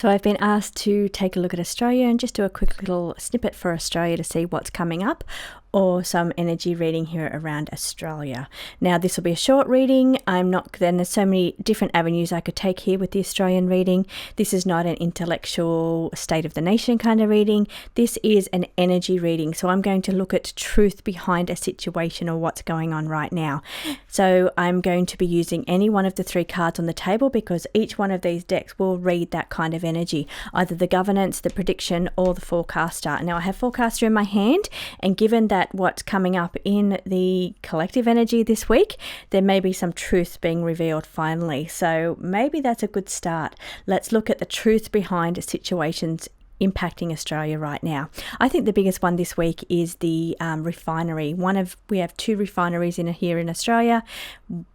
So I've been asked to take a look at Australia and just do a quick little snippet for Australia to see what's coming up, or some energy reading here around Australia. Now this will be a short reading. There's so many different avenues I could take here with the Australian reading. This is not an intellectual state of the nation kind of reading. This is an energy reading. So I'm going to look at truth behind a situation or what's going on right now. So I'm going to be using any one of the three cards on the table because each one of these decks will read that kind of energy, either the governance, the prediction, or the forecaster. Now I have forecaster in my hand, and given that what's coming up in the collective energy this week, there may be some truth being revealed finally. So maybe that's a good start. Let's look at the truth behind situations impacting Australia right now. I think the biggest one this week is the refinery. We have two refineries here in Australia.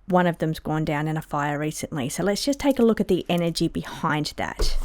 One of them's gone down in a fire recently. So let's just take a look at the energy behind that.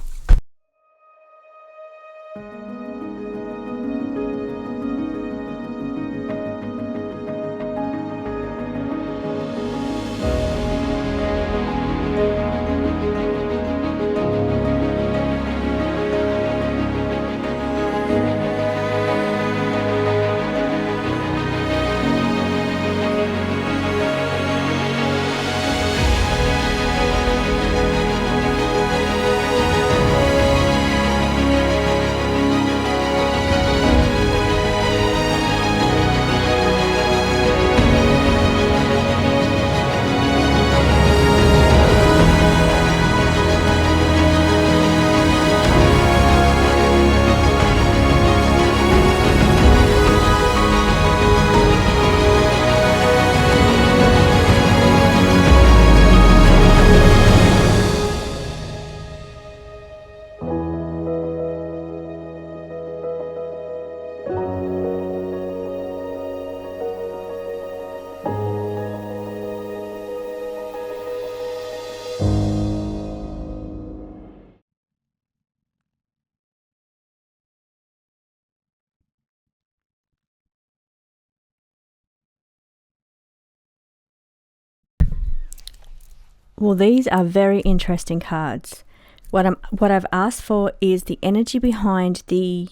Well, these are very interesting cards. What I've asked for is the energy behind the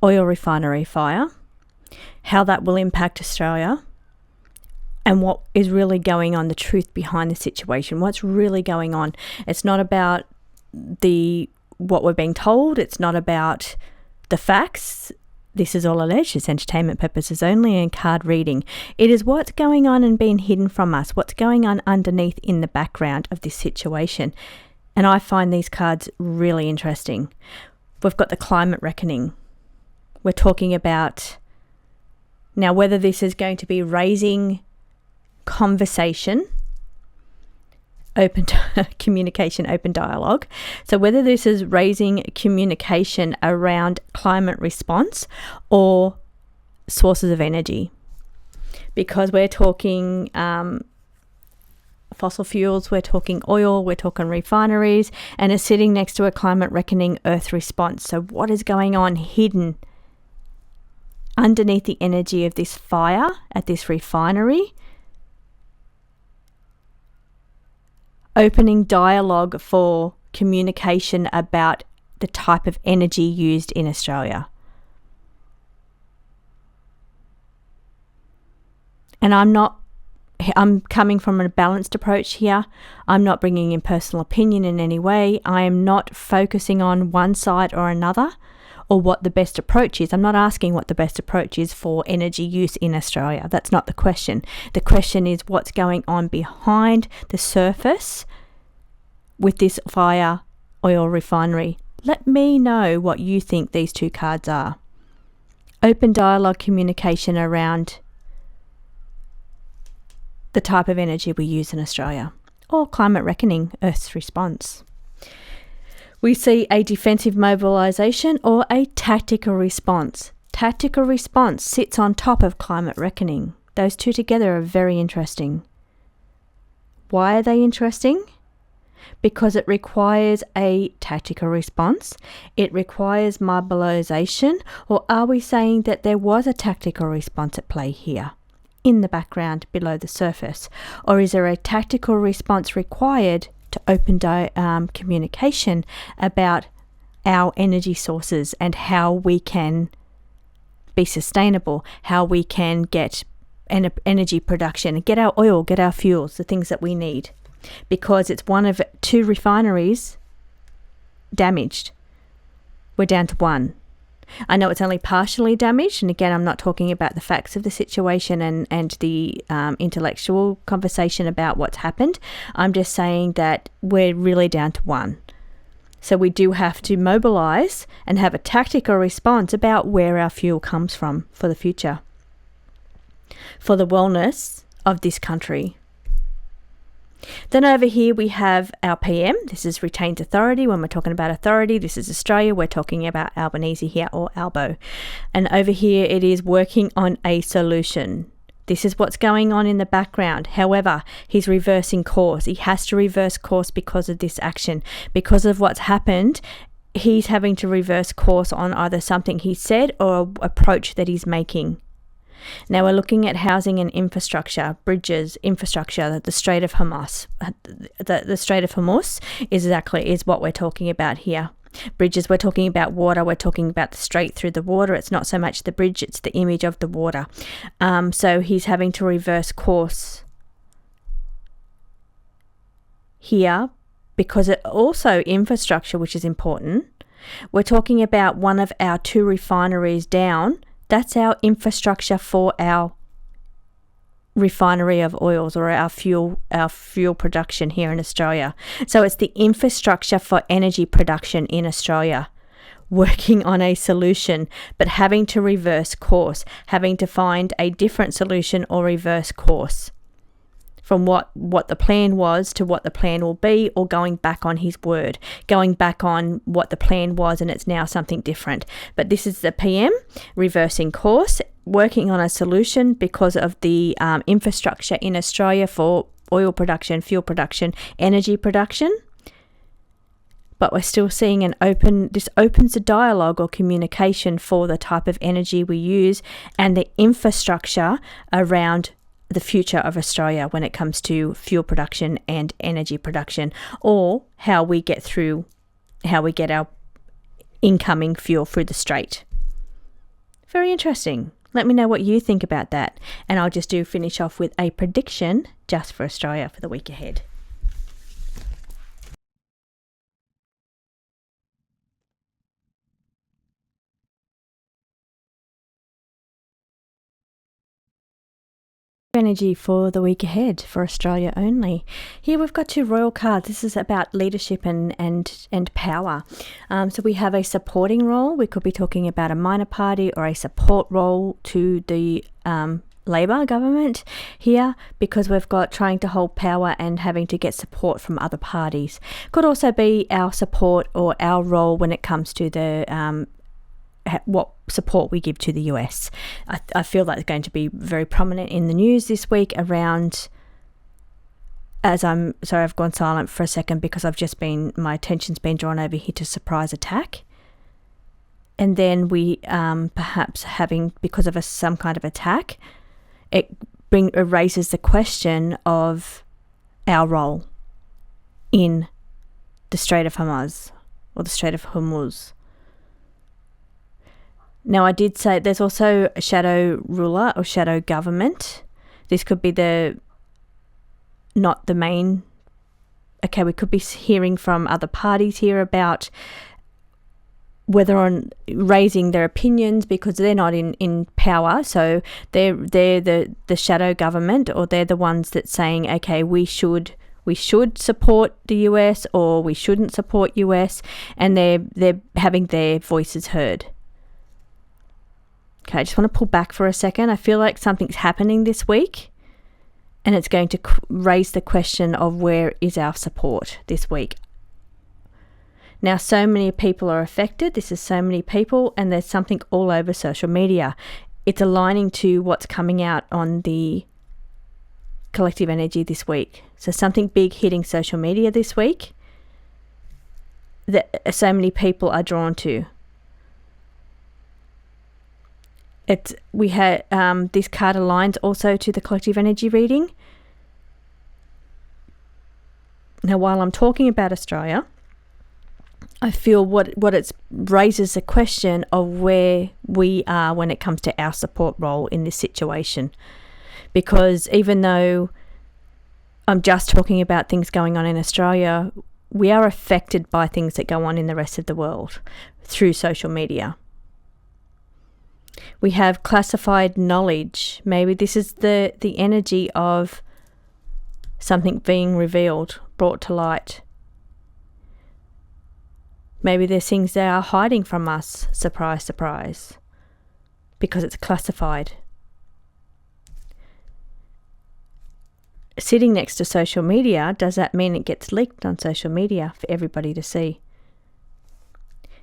oil refinery fire, how that will impact Australia, and what is really going on, the truth behind the situation, what's really going on. It's not about what we're being told. It's not about the facts. This is all alleged. It's entertainment purposes only and card reading. It is what's going on and being hidden from us, what's going on underneath in the background of this situation. And I find these cards really interesting. We've got the climate reckoning. We're talking about now whether this is going to be raising conversation, open communication, open dialogue. So whether this is raising communication around climate response or sources of energy, because we're talking fossil fuels, we're talking oil, we're talking refineries, and it's sitting next to a climate reckoning earth response. So what is going on hidden underneath the energy of this fire at this refinery? Opening dialogue for communication about the type of energy used in Australia. And I'm coming from a balanced approach here. I'm not bringing in personal opinion in any way. I am not focusing on one side or another or what the best approach is. I'm not asking what the best approach is for energy use in Australia. That's not the question. The question is what's going on behind the surface with this fire oil refinery. Let me know what you think these two cards are. Open dialogue, communication around the type of energy we use in Australia, or climate reckoning, Earth's response. We see a defensive mobilisation or a tactical response. Tactical response sits on top of climate reckoning. Those two together are very interesting. Why are they interesting? Because it requires a tactical response. It requires mobilisation. Or are we saying that there was a tactical response at play here, in the background below the surface? Or is there a tactical response required to open communication about our energy sources and how we can be sustainable, how we can get energy production, get our oil, get our fuels, the things that we need, because it's one of 2 refineries damaged. We're down to 1. I know it's only partially damaged, and again, I'm not talking about the facts of the situation and the intellectual conversation about what's happened. I'm just saying that we're really down to 1. So we do have to mobilise and have a tactical response about where our fuel comes from for the future, for the wellness of this country. Then over here we have our PM. This is retained authority. When we're talking about authority, this is Australia. We're talking about Albanese here, or Albo. And over here it is working on a solution. This is what's going on in the background. However, he's reversing course. He has to reverse course because of this action. Because of what's happened, he's having to reverse course on either something he said or an approach that he's making. Now we're looking at housing and infrastructure, bridges, infrastructure, the Strait of Hormuz. The Strait of Hormuz is what we're talking about here. Bridges, we're talking about water, we're talking about the strait through the water. It's not so much the bridge, it's the image of the water. So he's having to reverse course here because it also infrastructure, which is important. We're talking about one of our 2 refineries down. That's our infrastructure for our refinery of oils, or our fuel production here in Australia. So it's the infrastructure for energy production in Australia, working on a solution, but having to reverse course, having to find a different solution or reverse course from what the plan was to what the plan will be, or going back on his word, going back on what the plan was and it's now something different. But this is the PM reversing course, working on a solution because of the infrastructure in Australia for oil production, fuel production, energy production. But we're still seeing this opens a dialogue or communication for the type of energy we use and the infrastructure around the future of Australia when it comes to fuel production and energy production, or how we get our incoming fuel through the strait. Very interesting. Let me know what you think about that. And I'll just finish off with a prediction just for Australia for the week ahead. Energy for the week ahead for Australia only. Here we've got 2 royal cards. This is about leadership and power. So we have a supporting role. We could be talking about a minor party or a support role to the Labor government here, because we've got trying to hold power and having to get support from other parties. Could also be our support or our role when it comes to the what support we give to the US. I feel that's going to be very prominent in the news this week around, I've gone silent for a second because my attention's been drawn over here to surprise attack. And then we perhaps having, because of some kind of attack, it raises the question of our role in the Strait of Hormuz, or the Strait of Hormuz. Now, I did say there's also a shadow ruler or shadow government. This could be not the main. Okay, we could be hearing from other parties here about whether on raising their opinions because they're not in power. So they're the shadow government, or they're the ones that saying, okay, we should support the US or we shouldn't support US, and they're having their voices heard. Okay, I just want to pull back for a second. I feel like something's happening this week, and it's going to raise the question of where is our support this week. Now, so many people are affected. This is so many people, and there's something all over social media. It's aligning to what's coming out on the collective energy this week. So something big hitting social media this week that so many people are drawn to. We had this card aligns also to the collective energy reading. Now, while I'm talking about Australia, I feel what it raises a question of where we are when it comes to our support role in this situation. Because even though I'm just talking about things going on in Australia, we are affected by things that go on in the rest of the world through social media. We have classified knowledge. Maybe this is the energy of something being revealed, brought to light. Maybe there's things they are hiding from us, surprise, surprise, because it's classified. Sitting next to social media, does that mean it gets leaked on social media for everybody to see?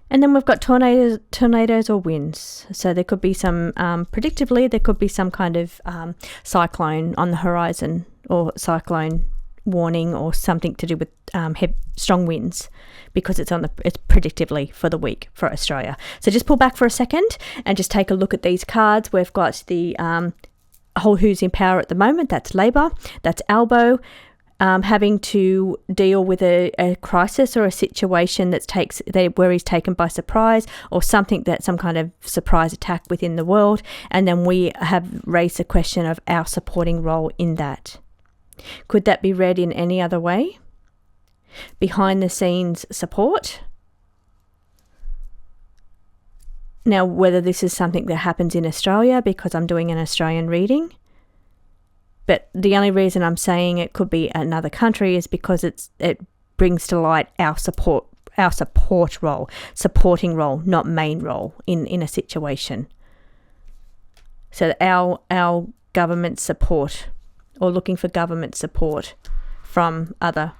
And then we've got tornadoes or winds. So there could be some, predictably, there could be some kind of cyclone on the horizon, or cyclone warning, or something to do with strong winds, because it's predictively for the week for Australia. So just pull back for a second and just take a look at these cards. We've got the who's in power at the moment. That's Labor. That's Albo. Having to deal with a crisis or a situation where he's taken by surprise, or some kind of surprise attack within the world. And then we have raised the question of our supporting role in that. Could that be read in any other way? Behind the scenes support. Now, whether this is something that happens in Australia, because I'm doing an Australian reading, but the only reason I'm saying it could be another country is because it brings to light our support role, supporting role, not main role in a situation. So our government support, or looking for government support from other.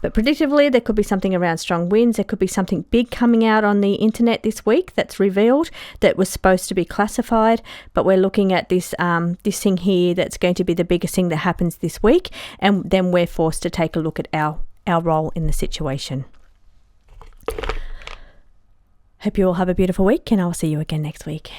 But predictably, there could be something around strong winds. There could be something big coming out on the internet this week that's revealed that was supposed to be classified. But we're looking at this thing here that's going to be the biggest thing that happens this week. And then we're forced to take a look at our role in the situation. Hope you all have a beautiful week, and I'll see you again next week.